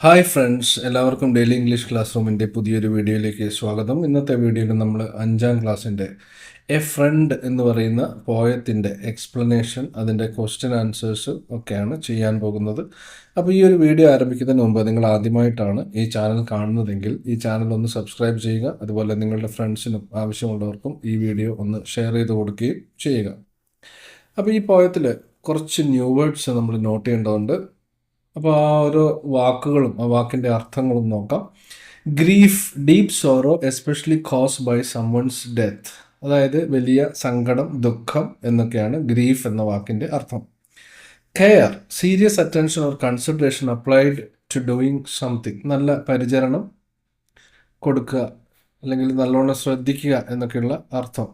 Hi friends, എല്ലാവർക്കും daily English class റൂമിൻ്റെ പുതിയൊരു വീഡിയോയിലേക്ക് സ്വാഗതം. ഇന്നത്തെ വീഡിയോയിൽ നമ്മൾ 5ാം ക്ലാസ്സിൻ്റെ എ ഫ്രണ്ട് എന്ന് പറയുന്ന പോയത്തിൻ്റെ എക്സ്പ്ലനേഷൻ, അതിൻ്റെ ക്വസ്റ്റ്യൻ ആൻസേഴ്സ് ഒക്കെയാണ് ചെയ്യാൻ പോകുന്നത്. അപ്പോൾ ഈ ഒരു വീഡിയോ ആരംഭിക്കുന്നതിന് മുമ്പ് നിങ്ങൾ ആദ്യമായിട്ടാണ് ഈ ചാനൽ കാണുന്നതെങ്കിൽ ഈ ചാനൽ ഒന്ന് സബ്സ്ക്രൈബ് ചെയ്യുക. അതുപോലെ നിങ്ങളുടെ ഫ്രണ്ട്സിനും ആവശ്യമുള്ളവർക്കും ഈ വീഡിയോ ഒന്ന് ഷെയർ ചെയ്ത് കൊടുക്കുകയും ചെയ്യുക. അപ്പോൾ ഈ പോയത്തിൽ കുറച്ച് ന്യൂ വേർഡ്സ് നമ്മൾ നോട്ട് ചെയ്യേണ്ടതുണ്ട്. അപ്പോൾ ആ ഓരോ വാക്കുകളും ആ വാക്കിൻ്റെ അർത്ഥങ്ങളും നോക്കാം. Grief, deep sorrow especially caused by someone's death. അതായത് വലിയ സങ്കടം, ദുഃഖം എന്നൊക്കെയാണ് ഗ്രീഫ് എന്ന വാക്കിൻ്റെ അർത്ഥം. Care, serious attention or consideration applied to doing something. നല്ല പരിചരണം കൊടുക്കുക അല്ലെങ്കിൽ നല്ലോണം ശ്രദ്ധിക്കുക എന്നൊക്കെയുള്ള അർത്ഥം.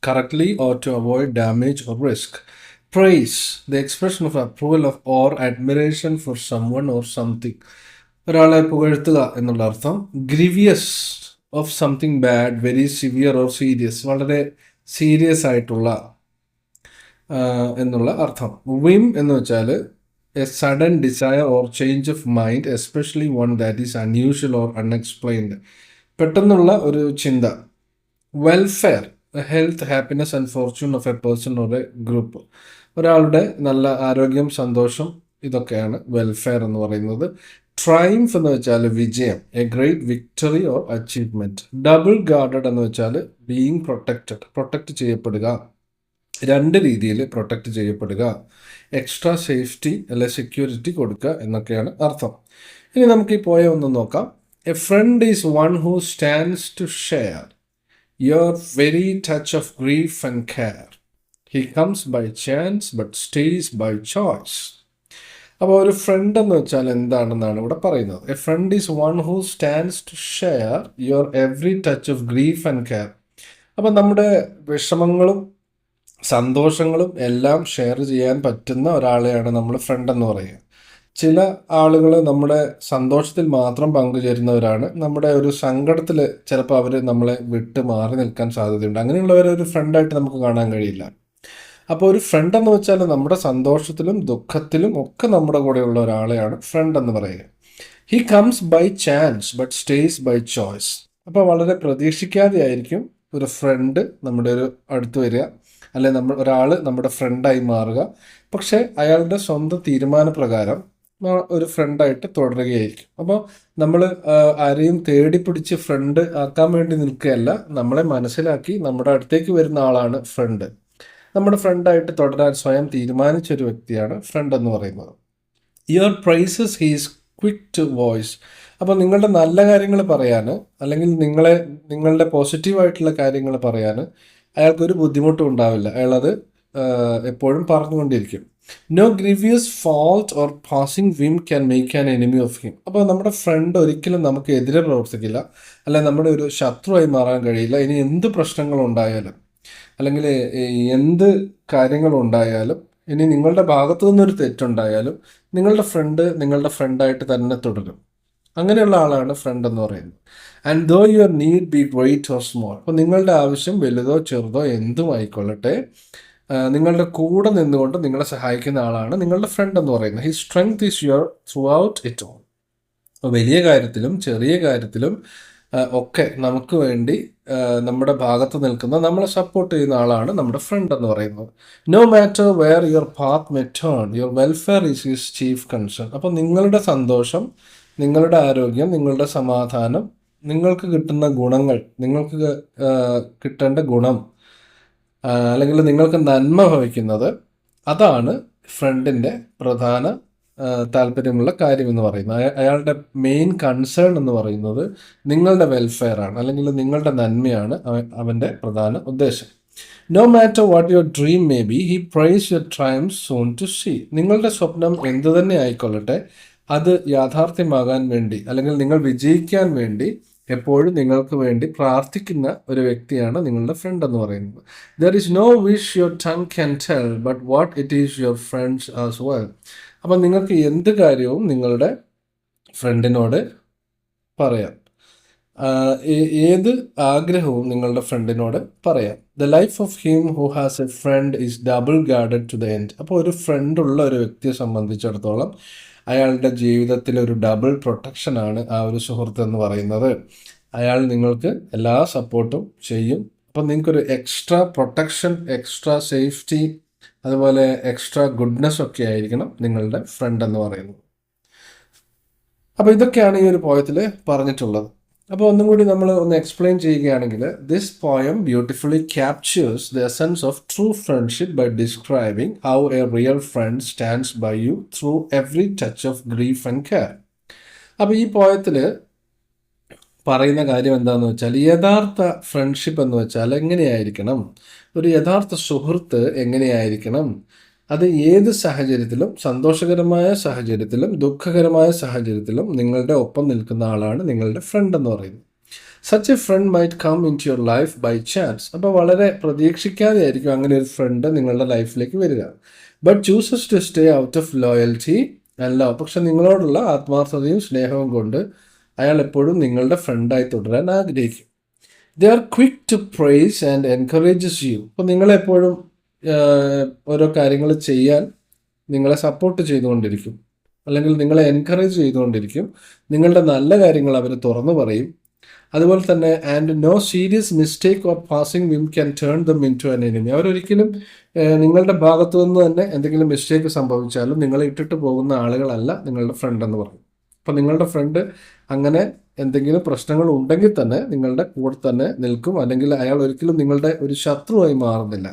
Correctly or to avoid damage or risk. Praise, the expression of approval of or admiration for someone or something. ഒരാളെ പുകഴ്ത്തുക എന്നുള്ള അർത്ഥം. Grievous, of something bad, very severe or serious. വളരെ സീരിയസ് ആയിട്ടുള്ള എന്നുള്ള അർത്ഥം. Whim എന്ന് വെച്ചാൽ a sudden desire or change of mind, especially one that is unusual or unexplained. പെട്ടെന്നുള്ള ഒരു ചിന്ത. Welfare, health, happiness and fortune of a person or a group. ഒരാളുടെ നല്ല ആരോഗ്യം, സന്തോഷം, ഇതൊക്കെയാണ് വെൽഫെയർ എന്ന് പറയുന്നത്. ട്രയംഫ് എന്ന് വെച്ചാൽ വിജയം, a great victory or achievement. Double guarded എന്ന് വെച്ചാൽ ബീയിങ് പ്രൊട്ടക്റ്റഡ്, പ്രൊട്ടക്റ്റ് ചെയ്യപ്പെടുക, രണ്ട് രീതിയിൽ പ്രൊട്ടക്റ്റ് ചെയ്യപ്പെടുക. എക്സ്ട്രാ സേഫ്റ്റി അല്ലെ സെക്യൂരിറ്റി കൊടുക്കുക എന്നൊക്കെയാണ് അർത്ഥം. ഇനി നമുക്ക് ഈ പോയ ഒന്ന് നോക്കാം. A friend is one who stands to share your very touch of grief and care. He comes by chance but stays by choice. അപ്പോൾ ഒരു ഫ്രണ്ട് എന്ന് വെച്ചാൽ എന്താണെന്നാണ് ഇവിടെ പറയുന്നത്. A friend is one who stands to share your every touch of grief and care. അപ്പം നമ്മുടെ വിഷമങ്ങളും സന്തോഷങ്ങളും എല്ലാം ഷെയർ ചെയ്യാൻ പറ്റുന്ന ഒരാളെയാണ് നമ്മൾ ഫ്രണ്ട് എന്ന് പറയുക. ചില ആളുകൾ നമ്മുടെ സന്തോഷത്തിൽ മാത്രം പങ്കുചേരുന്നവരാണ്. നമ്മുടെ ഒരു സങ്കടത്തിൽ ചിലപ്പോൾ അവർ നമ്മളെ വിട്ട് മാറി നിൽക്കാൻ സാധ്യതയുണ്ട്. അങ്ങനെയുള്ളവരെ ഒരു ഫ്രണ്ടായിട്ട് നമുക്ക് കാണാൻ കഴിയില്ല. അപ്പോൾ ഒരു ഫ്രണ്ട് എന്ന് വെച്ചാൽ നമ്മുടെ സന്തോഷത്തിലും ദുഃഖത്തിലും ഒക്കെ നമ്മുടെ കൂടെയുള്ള ഒരാളെയാണ് ഫ്രണ്ട് എന്ന് പറയുക. He comes by chance but stays by choice. അപ്പോൾ വളരെ പ്രതീക്ഷിക്കാതെ ആയിരിക്കും ഒരു ഫ്രണ്ട് നമ്മുടെ ഒരു അടുത്ത് വരിക, അല്ലെങ്കിൽ ഒരാൾ നമ്മുടെ ഫ്രണ്ടായി മാറുക. പക്ഷേ അയാളുടെ സ്വന്തം തീരുമാനപ്രകാരം ഒരു ഫ്രണ്ടായിട്ട് തുടരുകയായിരിക്കും. അപ്പോൾ നമ്മൾ ആരെയും തേടി പിടിച്ച് ഫ്രണ്ട് ആക്കാൻ വേണ്ടി നിൽക്കുകയല്ല, നമ്മളെ മനസ്സിലാക്കി നമ്മുടെ അടുത്തേക്ക് വരുന്ന ആളാണ് ഫ്രണ്ട്. നമ്മുടെ ഫ്രണ്ടായിട്ട് തുടരാൻ സ്വയം തീരുമാനിച്ചൊരു വ്യക്തിയാണ് ഫ്രണ്ട് എന്ന് പറയുന്നത്. Your praises he's quick to voice. അപ്പോൾ നിങ്ങളുടെ നല്ല കാര്യങ്ങൾ പറയാൻ, അല്ലെങ്കിൽ നിങ്ങളുടെ പോസിറ്റീവായിട്ടുള്ള കാര്യങ്ങൾ പറയാൻ അയാൾക്കൊരു ബുദ്ധിമുട്ടും ഉണ്ടാവില്ല. അയാളത് എപ്പോഴും പറഞ്ഞുകൊണ്ടിരിക്കും. No grievous fault or passing whim can make an enemy of him. അപ്പോൾ നമ്മുടെ ഫ്രണ്ട് ഒരിക്കലും നമുക്ക് എതിരെ പ്രവർത്തിക്കില്ല, അല്ലെങ്കിൽ നമ്മുടെ ഒരു ശത്രുവായി മാറാൻ കഴിയില്ല. ഇനി എന്ത് പ്രശ്നങ്ങളുണ്ടായാലും, അല്ലെങ്കിൽ എന്ത് കാര്യങ്ങളുണ്ടായാലും, ഇനി നിങ്ങളുടെ ഭാഗത്തു നിന്നൊരു തെറ്റുണ്ടായാലും നിങ്ങളുടെ ഫ്രണ്ട് നിങ്ങളുടെ ഫ്രണ്ടായിട്ട് തന്നെ തുടരും. അങ്ങനെയുള്ള ആളാണ് ഫ്രണ്ട് എന്ന് പറയുന്നത്. And though your need be great or small. അപ്പോൾ നിങ്ങളുടെ ആവശ്യം വലുതോ ചെറുതോ എന്തും ആയിക്കൊള്ളട്ടെ, നിങ്ങളുടെ കൂടെ നിന്നുകൊണ്ട് നിങ്ങളെ സഹായിക്കുന്ന ആളാണ് നിങ്ങളുടെ ഫ്രണ്ട് എന്ന് പറയുന്നത്. He strength is your through out it all. അപ്പോൾ വലിയ കാര്യത്തിലും ചെറിയ കാര്യത്തിലും ഒക്കെ നമുക്ക് വേണ്ടി നമ്മുടെ ഭാഗത്ത് നിൽക്കുന്ന, നമ്മളെ സപ്പോർട്ട് ചെയ്യുന്ന ആളാണ് നമ്മുടെ ഫ്രണ്ട് എന്ന് പറയുന്നത്. No matter where your path may turn, your welfare is his chief concern. അപ്പോൾ നിങ്ങളുടെ സന്തോഷം, നിങ്ങളുടെ ആരോഗ്യം, നിങ്ങളുടെ സമാധാനം, നിങ്ങൾക്ക് കിട്ടുന്ന ഗുണങ്ങൾ, നിങ്ങൾക്ക് കിട്ടേണ്ട ഗുണം, അല്ലെങ്കിൽ നിങ്ങൾക്ക് നന്മ ഭവിക്കുന്നത്, അതാണ് ഫ്രണ്ടിൻ്റെ പ്രധാന താല്പര്യമുള്ള കാര്യം എന്ന് പറയുന്നത്. അയാളുടെ മെയിൻ കൺസേൺ എന്ന് പറയുന്നത് നിങ്ങളുടെ വെൽഫെയർ ആണ്, അല്ലെങ്കിൽ നിങ്ങളുടെ നന്മയാണ് അവൻ്റെ പ്രധാന ഉദ്ദേശം. No matter what your dream may be, he praise your triumphs soon to see. നിങ്ങളുടെ സ്വപ്നം എന്തു തന്നെ ആയിക്കൊള്ളട്ടെ, അത് യാഥാർത്ഥ്യമാകാൻ വേണ്ടി, അല്ലെങ്കിൽ നിങ്ങൾ വിജയിക്കാൻ വേണ്ടി എപ്പോഴും നിങ്ങൾക്ക് വേണ്ടി പ്രാർത്ഥിക്കുന്ന ഒരു വ്യക്തിയാണ് നിങ്ങളുടെ ഫ്രണ്ട് എന്ന് പറയുന്നത്. There is no wish your tongue can tell but what it is your friends as well. അപ്പം നിങ്ങൾക്ക് എന്ത് കാര്യവും നിങ്ങളുടെ ഫ്രണ്ടിനോട് പറയാം, ഏത് ആഗ്രഹവും നിങ്ങളുടെ ഫ്രണ്ടിനോട് പറയാം. The life of him who has a friend is double guarded to the end. അപ്പോൾ ഒരു ഫ്രണ്ട് ഉള്ള ഒരു വ്യക്തിയെ സംബന്ധിച്ചിടത്തോളം അയാളുടെ ജീവിതത്തിൽ ഒരു ഡബിൾ പ്രൊട്ടക്ഷനാണ് ആ ഒരു സുഹൃത്ത് എന്ന് പറയുന്നത്. അയാൾ നിങ്ങൾക്ക് എല്ലാ സപ്പോർട്ടും ചെയ്യും. അപ്പം നിങ്ങൾക്കൊരു എക്സ്ട്രാ പ്രൊട്ടക്ഷൻ, എക്സ്ട്രാ സേഫ്റ്റി, അതുപോലെ എക്സ്ട്രാ ഗുഡ്നെസ് ഒക്കെ ആയിരിക്കണം നിങ്ങളുടെ ഫ്രണ്ട് എന്ന് പറയുന്നത്. അപ്പോൾ ഇതൊക്കെയാണ് ഈ ഒരു പോയത്തിൽ പറഞ്ഞിട്ടുള്ളത്. അപ്പോൾ ഒന്നും കൂടി നമ്മൾ ഒന്ന് എക്സ്പ്ലെയിൻ ചെയ്യുകയാണെങ്കിൽ, this poem beautifully captures the essence of true friendship by describing how a real friend stands by you through every touch of grief and care. അപ്പോൾ ഈ പോയത്തിൽ പറയുന്ന കാര്യം എന്താണെന്ന് വെച്ചാൽ, യഥാർത്ഥ ഫ്രണ്ട്ഷിപ്പ് എന്ന് വെച്ചാൽ എങ്ങനെയായിരിക്കണം, ഒരു യഥാർത്ഥ സുഹൃത്ത് എങ്ങനെയായിരിക്കണം, അത് ഏത് സാഹചര്യത്തിലും, സന്തോഷകരമായ സാഹചര്യത്തിലും ദുഃഖകരമായ സാഹചര്യത്തിലും നിങ്ങളുടെ ഒപ്പം നിൽക്കുന്ന ആളാണ് നിങ്ങളുടെ ഫ്രണ്ട് എന്ന് പറയുന്നത്. Such a friend might come into your life by chance. അപ്പോൾ വളരെ പ്രതീക്ഷിക്കാതെ ആയിരിക്കും അങ്ങനെ ഒരു ഫ്രണ്ട് നിങ്ങളുടെ ലൈഫിലേക്ക് വരിക. But chooses to stay out of loyalty and love. പക്ഷെ നിങ്ങളോടുള്ള ആത്മാർത്ഥതയും സ്നേഹവും കൊണ്ട് അയാൾ എപ്പോഴും നിങ്ങളുടെ ഫ്രണ്ടായി തുടരാൻ ആഗ്രഹിക്കും. They are quick to praise and encourages you. അപ്പോൾ നിങ്ങളെപ്പോഴും ഓരോ കാര്യങ്ങൾ ചെയ്യാൻ നിങ്ങളെ സപ്പോർട്ട് ചെയ്തുകൊണ്ടിരിക്കും, അല്ലെങ്കിൽ നിങ്ങളെ എൻകറേജ് ചെയ്തുകൊണ്ടിരിക്കും. നിങ്ങളുടെ നല്ല കാര്യങ്ങൾ അവർ തുറന്നു പറയും. അതുപോലെ തന്നെ and no serious mistake or passing whim can turn them into an enemy. അവരൊരിക്കലും നിങ്ങളുടെ ഭാഗത്തു നിന്ന് തന്നെ എന്തെങ്കിലും മിസ്റ്റേക്ക് സംഭവിച്ചാലും നിങ്ങളെ ഇട്ടിട്ട് പോകുന്ന ആളുകളല്ല നിങ്ങളുടെ ഫ്രണ്ട് എന്ന് പറയും. അപ്പം നിങ്ങളുടെ ഫ്രണ്ട് അങ്ങനെ എന്തെങ്കിലും പ്രശ്നങ്ങൾ ഉണ്ടെങ്കിൽ തന്നെ നിങ്ങളുടെ കൂടെ തന്നെ നിൽക്കും, അല്ലെങ്കിൽ അയാൾ ഒരിക്കലും നിങ്ങളുടെ ഒരു ശത്രുവായി മാറുന്നില്ല.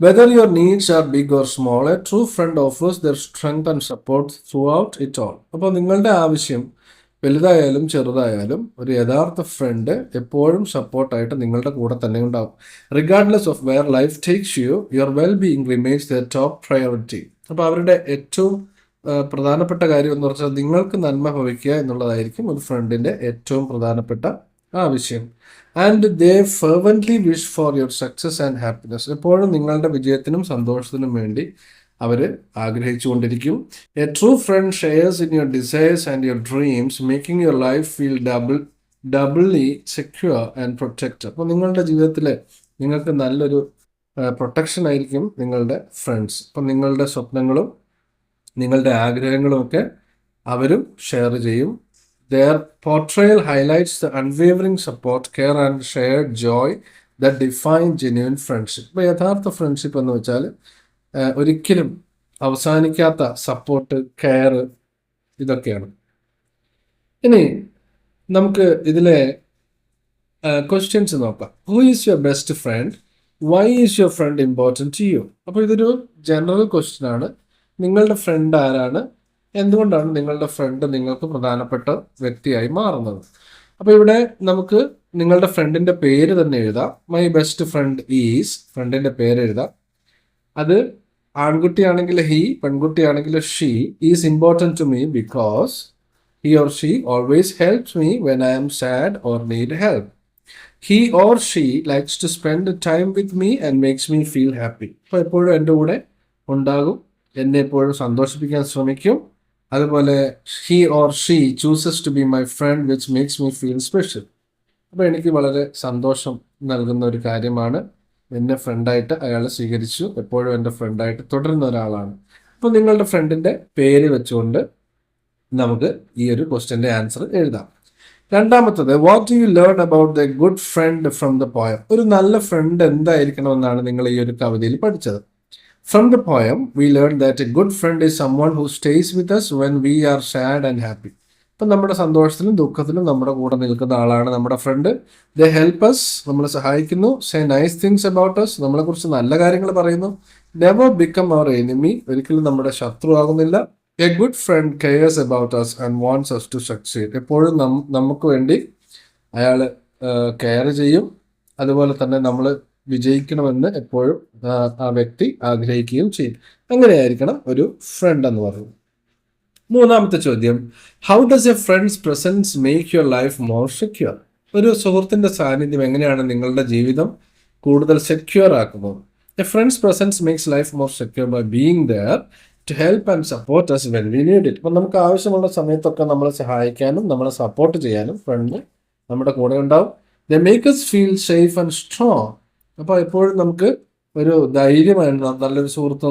Whether your needs are big or small, a true friend offers their strength and support throughout it all. അപ്പോൾ നിങ്ങളുടെ ആവശ്യം വലുതായാലും ചെറുതായാലും ഒരു യഥാർത്ഥ ഫ്രണ്ട് എപ്പോഴും സപ്പോർട്ടായിട്ട് നിങ്ങളുടെ കൂടെ തന്നെ ഉണ്ടാവും. Regardless of wear life takes you, your well being remains the top priority. അപ്പോൾ അവരുടെ ഏറ്റവും പ്രധാനപ്പെട്ട കാര്യം എന്ന് പറഞ്ഞാൽ നിങ്ങൾക്ക് നന്മ ഭവിക്കുക എന്നുള്ളതായിരിക്കും ഒരു ഫ്രണ്ടിൻ്റെ ഏറ്റവും പ്രധാനപ്പെട്ട ആവശ്യം. And they fervently wish for your success and happiness. എപ്പോഴും നിങ്ങളുടെ വിജയത്തിനും സന്തോഷത്തിനും വേണ്ടി അവർ ആഗ്രഹിച്ചുകൊണ്ടിരിക്കും. A true friend shares in your desires and your dreams, making your life feel doubly secure and protected. അപ്പോൾ നിങ്ങളുടെ ജീവിതത്തിൽ നിങ്ങൾക്ക് നല്ലൊരു പ്രൊട്ടക്ഷൻ ആയിരിക്കും നിങ്ങളുടെ ഫ്രണ്ട്സ്. അപ്പം നിങ്ങളുടെ സ്വപ്നങ്ങളും നിങ്ങളുടെ ആഗ്രഹങ്ങളും ഒക്കെ അവരും ഷെയർ ചെയ്യും. Their portrayal highlights the unwavering support, care and shared joy that define genuine friendship. ഇപ്പോൾ യഥാർത്ഥ ഫ്രണ്ട്ഷിപ്പ് എന്ന് വെച്ചാൽ ഒരിക്കലും അവസാനിക്കാത്ത സപ്പോർട്ട്, കെയർ, ഇതൊക്കെയാണ്. ഇനി നമുക്ക് ഇതിലെ ക്വസ്റ്റ്യൻസ് നോക്കാം. Who is your best friend? Why is your friend important to you? അപ്പോൾ ഇതൊരു ജനറൽ ക്വസ്റ്റ്യൻ ആണ്. നിങ്ങളുടെ ഫ്രണ്ട് ആരാണ്? എന്തുകൊണ്ടാണ് നിങ്ങളുടെ ഫ്രണ്ട് നിങ്ങൾക്ക് പ്രധാനപ്പെട്ട വ്യക്തിയായി മാറുന്നത്? അപ്പോൾ ഇവിടെ നമുക്ക് നിങ്ങളുടെ ഫ്രണ്ടിൻ്റെ പേര് തന്നെ എഴുതാം. മൈ ബെസ്റ്റ് ഫ്രണ്ട് ഈസ്, ഫ്രണ്ടിൻ്റെ പേര് എഴുതാം. അത് ആൺകുട്ടിയാണെങ്കിൽ ഹി, പെൺകുട്ടിയാണെങ്കിൽ she. Is important to me because he or she always helps me when I am sad or need help. He or she likes to spend time with me and makes me feel happy. അപ്പോൾ എപ്പോഴും എൻ്റെ കൂടെ ഉണ്ടാകും, എന്നെ എപ്പോഴും സന്തോഷിപ്പിക്കാൻ ശ്രമിക്കും. അതുപോലെ he or she chooses to be my friend which makes me feel special. അപ്പോൾ എനിക്ക് വളരെ സന്തോഷം നൽകുന്ന ഒരു കാര്യമാണ് എന്നെ ഫ്രണ്ടായിട്ട് അയാൾ സ്വീകരിച്ചു, എപ്പോഴും എൻ്റെ ഫ്രണ്ടായിട്ട് തുടരുന്ന ഒരാളാണ്. അപ്പോൾ നിങ്ങളുടെ ഫ്രണ്ടിൻ്റെ പേര് വെച്ചുകൊണ്ട് നമുക്ക് ഈ ഒരു ക്വസ്റ്റ്യൻ്റെ ആൻസർ എഴുതാം. രണ്ടാമത്തത്, what do you learn about the good friend from the poem? ഒരു നല്ല ഫ്രണ്ട് എന്തായിരിക്കണമെന്നാണ് നിങ്ങൾ ഈ ഒരു കവിതയിൽ പഠിച്ചത്. From the poem, we learned that a good friend is someone who stays with us when we are sad and happy. അപ്പം നമ്മുടെ സന്തോഷത്തിലും ദുഃഖത്തിലും നമ്മുടെ കൂടെ നിൽക്കുന്ന ആളാണ് നമ്മുടെ ഫ്രണ്ട്. ദേ ഹെൽപ്പ് അസ്, നമ്മളെ സഹായിക്കുന്നു. Say nice things about us, നമ്മളെക്കുറിച്ച് നല്ല കാര്യങ്ങൾ പറയുന്നു. നെവർ ബിക്കം അവർ എനിമി, ഒരിക്കലും നമ്മുടെ ശത്രു ആകുന്നില്ല. A good friend cares about us and wants us to succeed. എപ്പോഴും നമുക്ക് വേണ്ടി അയാൾ കെയർ ചെയ്യും. അതുപോലെ തന്നെ നമ്മൾ വിജയിക്കണമെന്ന് എപ്പോഴും ആ വ്യക്തി ആഗ്രഹിക്കുകയും ചെയ്യും. അങ്ങനെയായിരിക്കണം ഒരു ഫ്രണ്ട് എന്ന് പറയുന്നത്. മൂന്നാമത്തെ ചോദ്യം, how does a friends presence make your life more secure? ഒരു സുഹൃത്തിൻ്റെ സാന്നിധ്യം എങ്ങനെയാണ് നിങ്ങളുടെ ജീവിതം കൂടുതൽ സെക്യൂർ ആക്കുന്നത്? A friends presence makes life more secure by being there to help and support us when we need it. അപ്പം നമുക്ക് ആവശ്യമുള്ള സമയത്തൊക്കെ നമ്മളെ സഹായിക്കാനും നമ്മളെ സപ്പോർട്ട് ചെയ്യാനും ഫ്രണ്ട് നമ്മുടെ കൂടെ ഉണ്ടാവും. They make us feel safe and strong. അപ്പോൾ എപ്പോഴും നമുക്ക് ഒരു ധൈര്യമാണ്, നല്ലൊരു സുഹൃത്ത്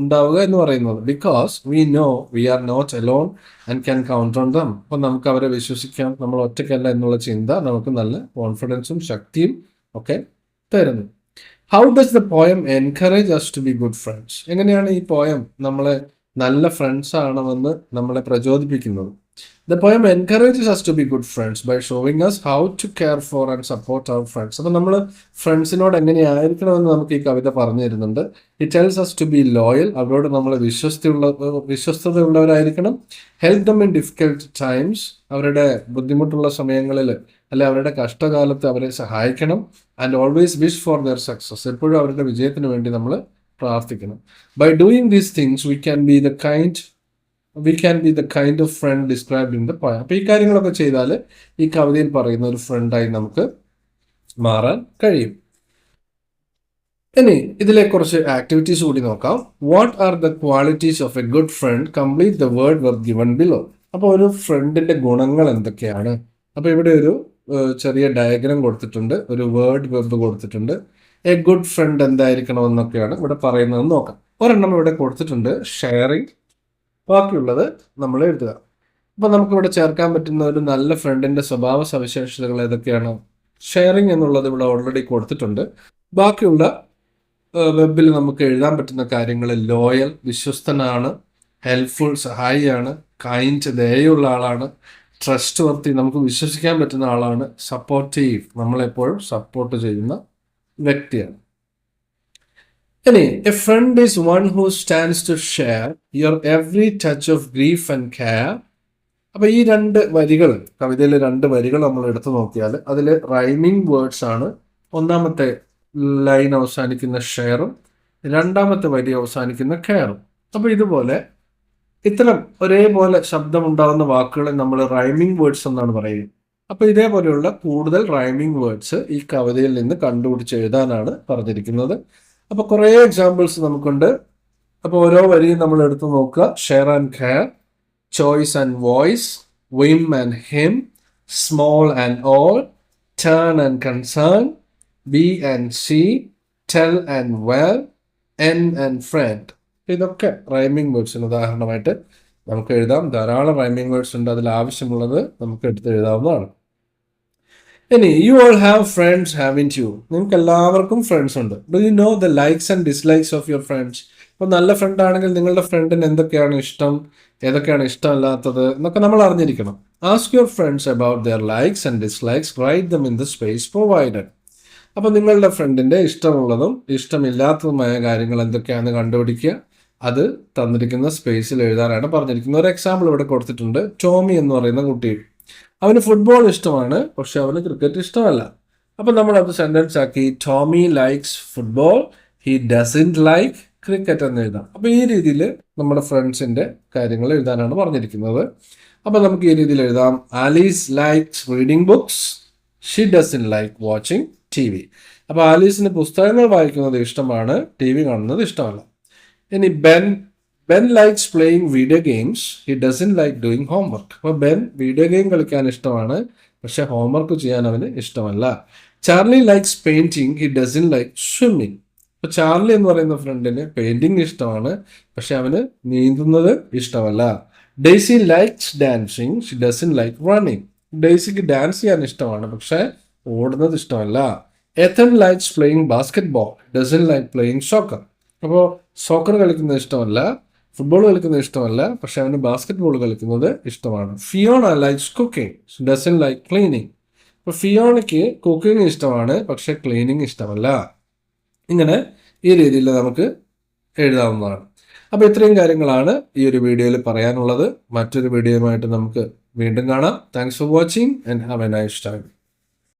ഉണ്ടാവുക എന്ന് പറയുന്നത്. Because we know we are not alone and can count on them. അപ്പം നമുക്ക് അവരെ വിശ്വസിക്കാം, നമ്മൾ ഒറ്റയ്ക്കല്ല എന്നുള്ള ചിന്ത നമുക്ക് നല്ല കോൺഫിഡൻസും ശക്തിയും ഒക്കെ തരുന്നു. How does the poem encourage us to be good friends? എങ്ങനെയാണ് ഈ പോയം നമ്മളെ നല്ല ഫ്രണ്ട്സ് ആണെന്ന് നമ്മളെ പ്രചോദിപ്പിക്കുന്നത്? The poem encourages us to be good friends by showing us how to care for and support our friends. അപ്പോൾ നമ്മൾ ഫ്രണ്ട്സിനോട് എങ്ങനെയായിരിക്കണമെന്ന് നമുക്ക് ഈ കവിത പറഞ്ഞു തരുന്നുണ്ട്. It tells us to be loyal. അവരോട് നമ്മൾ വിശ്വസ്തതയുള്ളവരായിരിക്കണം. Help them in difficult times. അവരുടെ ബുദ്ധിമുട്ടുള്ള സമയങ്ങളിൽ അല്ലെ അവരുടെ കഷ്ടകാലത്ത് അവരെ സഹായിക്കണം. And always wish for their success. എപ്പോഴും അവരുടെ വിജയത്തിന് വേണ്ടി നമ്മൾ പ്രാർത്ഥിക്കണം. By doing these things we can be the kind of friend described in the poem. അപ്പോൾ ഈ കാര്യങ്ങളൊക്കെ ചെയ്താൽ ഈ കവിതയിൽ പറയുന്ന ഒരു ഫ്രണ്ടായി നമുക്ക് മാറാൻ കഴിയും. ഇനി ഇതിലെ കുറച്ച് ആക്ടിവിറ്റീസ് കൂടി നോക്കാം. What are the qualities of a good friend? Complete the word were given below. അപ്പോൾ ഒരു ഫ്രണ്ടിന്റെ ഗുണങ്ങൾ എന്തൊക്കെയാണ്? അപ്പോൾ ഇവിടെ ഒരു ചെറിയ ഡയഗ്രാം കൊടുത്തിട്ടുണ്ട്, ഒരു വേർഡ് വെബ് കൊടുത്തിട്ടുണ്ട്. എ ഗുഡ് ഫ്രണ്ട് എന്തായിരിക്കണമെന്നൊക്കെയാണ് ഇവിടെ പറയുന്നതെന്ന് നോക്കാം. ഒരെണ്ണം ഇവിടെ കൊടുത്തിട്ടുണ്ട്, ഷെയറിങ്. ബാക്കിയുള്ളത് നമ്മൾ എഴുതുക. അപ്പോൾ നമുക്കിവിടെ ചേർക്കാൻ പറ്റുന്ന ഒരു നല്ല ഫ്രണ്ടിന്റെ സ്വഭാവ സവിശേഷതകൾ ഏതൊക്കെയാണ്? ഷെയറിങ് എന്നുള്ളത് ഇവിടെ ഓൾറെഡി കൊടുത്തിട്ടുണ്ട്. ബാക്കിയുള്ള വെബിൽ നമുക്ക് എഴുതാൻ പറ്റുന്ന കാര്യങ്ങൾ ലോയൽ, വിശ്വസ്തനാണ്, ഹെൽപ്ഫുൾ, സഹായിയാണ്, കൈൻഡ്, ദയുള്ള ആളാണ്, ട്രസ്റ്റ് വർത്തി, നമുക്ക് വിശ്വസിക്കാൻ പറ്റുന്ന ആളാണ്, സപ്പോർട്ടീവ്, നമ്മളെപ്പോഴും സപ്പോർട്ട് ചെയ്യുന്ന വ്യക്തിയാണ്. ഇനി a friend is one who stands to share your every touch of grief and care. അപ്പൊ ഈ രണ്ട് വരികൾ, കവിതയിലെ രണ്ട് വരികൾ നമ്മൾ എടുത്തു നോക്കിയാൽ അതിൽ റൈമിംഗ് വേർഡ്സ് ആണ്. ഒന്നാമത്തെ ലൈൻ അവസാനിക്കുന്ന ഷെയറും രണ്ടാമത്തെ വരി അവസാനിക്കുന്ന കെയറും. അപ്പൊ ഇതുപോലെ ഇത്തരം ഒരേപോലെ ശബ്ദമുണ്ടാകുന്ന വാക്കുകളെ നമ്മൾ റൈമിംഗ് വേർഡ്സ് എന്നാണ് പറയുന്നത്. അപ്പൊ ഇതേപോലെയുള്ള കൂടുതൽ റൈമിംഗ് വേർഡ്സ് ഈ കവിതയിൽ നിന്ന് കണ്ടുപിടിച്ച് എഴുതാനാണ് പറഞ്ഞിരിക്കുന്നത്. അപ്പൊ കുറേ എക്സാമ്പിൾസ് നമുക്കുണ്ട്. അപ്പൊ ഓരോ വരിയും നമ്മൾ എടുത്തു നോക്കുക. Share and care, choice and voice, vim and him, small and all, turn and concern, B and C, tell and well, end and friend. ഇതൊക്കെ റൈമിംഗ് വേർഡ്സിന് ഉദാഹരണമായിട്ട് നമുക്ക് എഴുതാം. ധാരാളം റൈമിംഗ് വേർഡ്സ് ഉണ്ട്, അതിൽ ആവശ്യമുള്ളത് നമുക്ക് എടുത്ത് എഴുതാവുന്നതാണ്. ഇനി you all have friends, haven't you? നിങ്ങൾക്ക് എല്ലാവർക്കും ഫ്രണ്ട്സ് ഉണ്ട്. Do you know the likes and dislikes of your friends? അപ്പോൾ നല്ല ഫ്രണ്ട് ആണെങ്കിൽ നിങ്ങളുടെ ഫ്രണ്ടിന് എന്തൊക്കെയാണ് ഇഷ്ടം, ഏതൊക്കെയാണ് ഇഷ്ടമല്ലാത്തത് എന്നൊക്കെ നമ്മൾ അറിഞ്ഞിരിക്കണം. Ask your friends about their likes and dislikes, write them in the space provided. അപ്പോൾ നിങ്ങളുടെ ഫ്രണ്ടിന്റെ ഇഷ്ടമുള്ളതും ഇഷ്ടമില്ലാത്തതുമായ കാര്യങ്ങൾ എന്തൊക്കെയാണെന്ന് കണ്ടുപിടിക്കുക. അത് തന്നിരിക്കുന്ന സ്പേസിൽ എഴുതാനാണ് പറഞ്ഞിരിക്കുന്നത്. ഒരു എക്സാമ്പിൾ ഇവിടെ കൊടുത്തിട്ടുണ്ട്. ടോമി എന്ന് പറയുന്ന കുട്ടി, അവന് ഫുട്ബോൾ ഇഷ്ടമാണ്, പക്ഷെ അവന് ക്രിക്കറ്റ് ഇഷ്ടമല്ല. അപ്പൊ നമ്മൾ അത് സെന്റൻസ് ആക്കി Tommy likes football, he doesn't like cricket എന്ന് എഴുതാം. അപ്പൊ ഈ രീതിയിൽ നമ്മുടെ ഫ്രണ്ട്സിന്റെ കാര്യങ്ങൾ എഴുതാനാണ് പറഞ്ഞിരിക്കുന്നത്. അപ്പൊ നമുക്ക് ഈ രീതിയിൽ എഴുതാം. Alice likes reading books, she doesn't like watching TV. അപ്പൊ ആലീസിന് പുസ്തകങ്ങൾ വായിക്കുന്നത് ഇഷ്ടമാണ്, TV കാണുന്നത് ഇഷ്ടമല്ല. ഇനി Ben likes playing video games, he doesn't like doing homework. അപ്പോൾ ബെൻ വീഡിയോ ഗെയിം കളിക്കാൻ ഇഷ്ടമാണ്, പക്ഷെ ഹോംവർക്ക് ചെയ്യാൻ അവന് ഇഷ്ടമല്ല. Charlie likes painting, he doesn't like swimming. അപ്പോൾ ചാർലി എന്ന് പറയുന്ന ഫ്രണ്ടിന് പെയിന്റിങ് ഇഷ്ടമാണ്, പക്ഷെ അവന് നീന്തുന്നത് ഇഷ്ടമല്ല. Daisy likes dancing, she doesn't like running. ഡെയ്സിക്ക് ഡാൻസ് ചെയ്യാൻ ഇഷ്ടമാണ്, പക്ഷെ ഓടുന്നത് ഇഷ്ടമല്ല. Ethan likes playing basketball, doesn't like playing soccer. അപ്പോൾ സോക്കർ കളിക്കുന്നത് ഇഷ്ടമല്ല, ഫുട്ബോൾ കളിക്കുന്നത് ഇഷ്ടമല്ല, പക്ഷെ അവന് ബാസ്കറ്റ് ബോൾ കളിക്കുന്നത് ഇഷ്ടമാണ്. Fiona likes cooking, doesn't like cleaning. അപ്പോൾ ഫിയോണയ്ക്ക് കുക്കിംഗ് ഇഷ്ടമാണ്, പക്ഷെ ക്ലീനിങ് ഇഷ്ടമല്ല. ഇങ്ങനെ ഈ രീതിയിൽ നമുക്ക് എഴുതാവുന്നതാണ്. അപ്പോൾ ഇത്രയും കാര്യങ്ങളാണ് ഈ ഒരു വീഡിയോയിൽ പറയാനുള്ളത്. മറ്റൊരു വീഡിയോയുമായിട്ട് നമുക്ക് വീണ്ടും കാണാം. Thanks for watching and have A nice time.